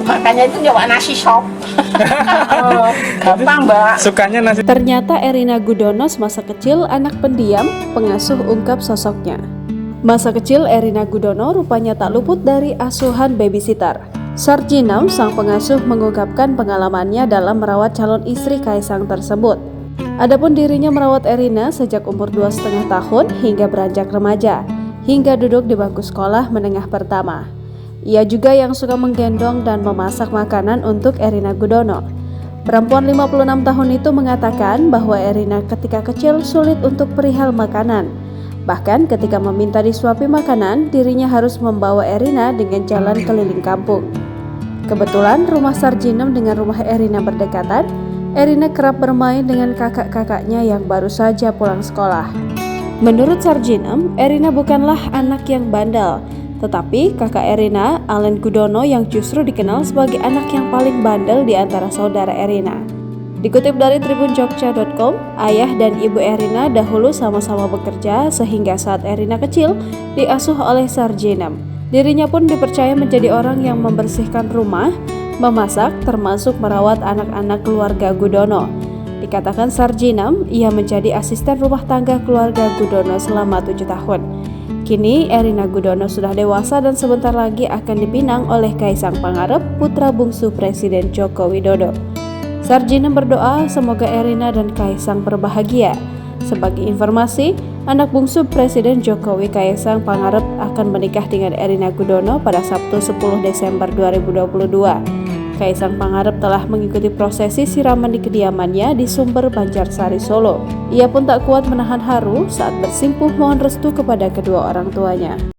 Makanya itu nyoba nasi sop. Gampang, Mbak. Sukanya nasi. Ternyata Erina Gudono semasa kecil anak pendiam, pengasuh ungkap sosoknya. Masa kecil Erina Gudono rupanya tak luput dari asuhan babysitter. Sarjinem, sang pengasuh, mengungkapkan pengalamannya dalam merawat calon istri Kaisang tersebut. Adapun dirinya merawat Erina sejak umur 2,5 tahun hingga beranjak remaja, hingga duduk di bangku sekolah menengah pertama. Ia juga yang suka menggendong dan memasak makanan untuk Erina Gudono. Perempuan 56 tahun itu mengatakan bahwa Erina ketika kecil sulit untuk perihal makanan. Bahkan ketika meminta disuapi makanan, dirinya harus membawa Erina dengan jalan keliling kampung. Kebetulan rumah Sarjinem dengan rumah Erina berdekatan, Erina kerap bermain dengan kakak-kakaknya yang baru saja pulang sekolah. Menurut Sarjinem, Erina bukanlah anak yang bandel, tetapi kakak Erina, Alen Gudono, yang justru dikenal sebagai anak yang paling bandel di antara saudara Erina. Dikutip dari tribunjogja.com, ayah dan ibu Erina dahulu sama-sama bekerja sehingga saat Erina kecil diasuh oleh Sarjinem. Dirinya pun dipercaya menjadi orang yang membersihkan rumah, memasak, termasuk merawat anak-anak keluarga Gudono. Dikatakan Sarjinem, ia menjadi asisten rumah tangga keluarga Gudono selama 7 tahun. Kini Erina Gudono sudah dewasa dan sebentar lagi akan dipinang oleh Kaisang Pangarep, putra bungsu Presiden Joko Widodo. Sarjinem berdoa semoga Erina dan Kaisang berbahagia. Sebagai informasi, anak bungsu Presiden Jokowi, Kaisang Pangarep, akan menikah dengan Erina Gudono pada Sabtu 10 Desember 2022. Kaisang Pangarep telah mengikuti prosesi siraman di kediamannya di Sumber, Banjarsari, Solo. Ia pun tak kuat menahan haru saat bersimpuh mohon restu kepada kedua orang tuanya.